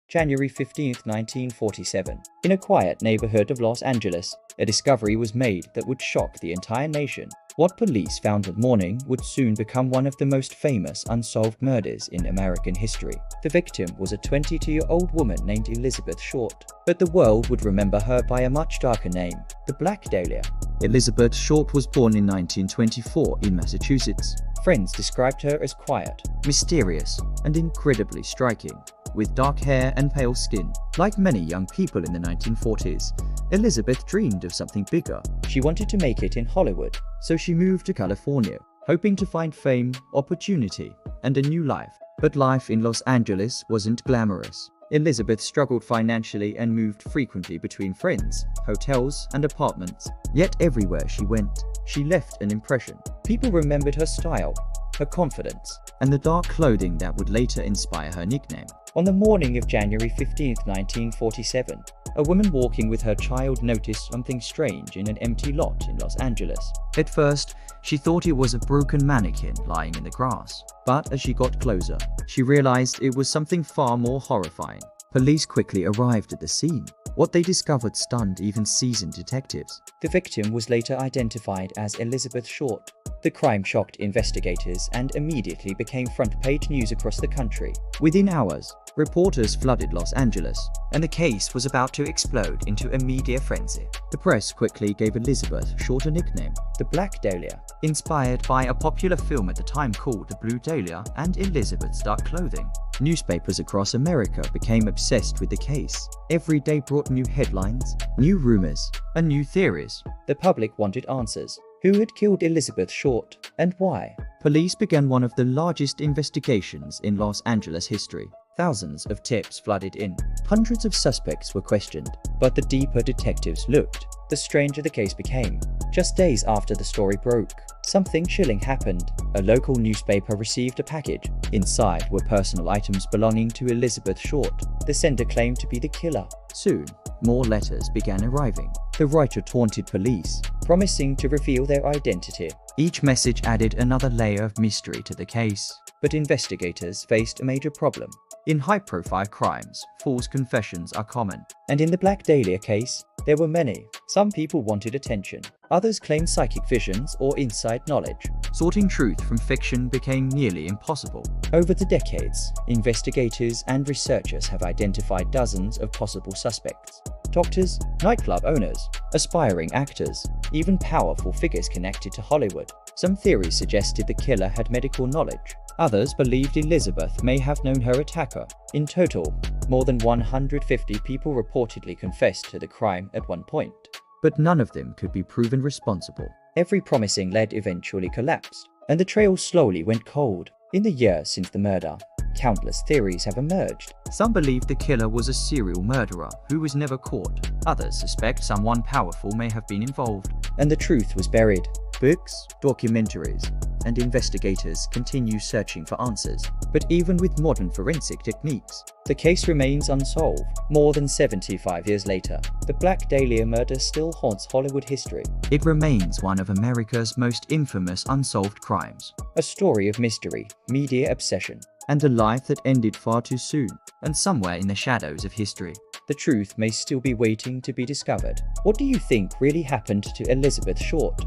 January 15, 1947. In a quiet neighborhood of Los Angeles, a discovery was made that would shock the entire nation. What police found that morning would soon become one of the most famous unsolved murders in American history. The victim was a 22-year-old woman named Elizabeth Short, but the world would remember her by a much darker name, the Black Dahlia. Elizabeth Short was born in 1924 in Massachusetts. Friends described her as quiet, mysterious, and incredibly striking, with dark hair and pale skin. Like many young people in the 1940s, Elizabeth dreamed of something bigger. She wanted to make it in Hollywood, so she moved to California, hoping to find fame, opportunity, and a new life. But life in Los Angeles wasn't glamorous. Elizabeth struggled financially and moved frequently between friends, hotels, and apartments. Yet everywhere she went, she left an impression. People remembered her style, her confidence, and the dark clothing that would later inspire her nickname. On the morning of January 15, 1947, a woman walking with her child noticed something strange in an empty lot in Los Angeles. At first, she thought it was a broken mannequin lying in the grass. But as she got closer, she realized it was something far more horrifying. Police quickly arrived at the scene. What they discovered stunned even seasoned detectives. The victim was later identified as Elizabeth Short. The crime shocked investigators and immediately became front-page news across the country. Within hours, reporters flooded Los Angeles, and the case was about to explode into a media frenzy. The press quickly gave Elizabeth Short a nickname, the Black Dahlia, inspired by a popular film at the time called The Blue Dahlia and Elizabeth's dark clothing. Newspapers across America became obsessed with the case. Every day brought new headlines, new rumors, and new theories. The public wanted answers. Who had killed Elizabeth Short, and why? Police began one of the largest investigations in Los Angeles history. Thousands of tips flooded in. Hundreds of suspects were questioned, but the deeper detectives looked, the stranger the case became. Just days after the story broke, something chilling happened. A local newspaper received a package. Inside were personal items belonging to Elizabeth Short. The sender claimed to be the killer. Soon, more letters began arriving. The writer taunted police, promising to reveal their identity. Each message added another layer of mystery to the case. But investigators faced a major problem. In high-profile crimes, false confessions are common. And in the Black Dahlia case, there were many. Some people wanted attention. Others claimed psychic visions or inside knowledge. Sorting truth from fiction became nearly impossible. Over the decades, investigators and researchers have identified dozens of possible suspects. Doctors, nightclub owners, aspiring actors, even powerful figures connected to Hollywood. Some theories suggested the killer had medical knowledge. Others believed Elizabeth may have known her attacker. In total, more than 150 people reportedly confessed to the crime at one point. But none of them could be proven responsible. Every promising lead eventually collapsed, and the trail slowly went cold. In the years since the murder, countless theories have emerged. Some believe the killer was a serial murderer who was never caught. Others suspect someone powerful may have been involved, and the truth was buried. Books, documentaries, and investigators continue searching for answers. But even with modern forensic techniques, the case remains unsolved. More than 75 years later, the Black Dahlia murder still haunts Hollywood history. It remains one of America's most infamous unsolved crimes. A story of mystery, media obsession, and a life that ended far too soon. And somewhere in the shadows of history, the truth may still be waiting to be discovered. What do you think really happened to Elizabeth Short?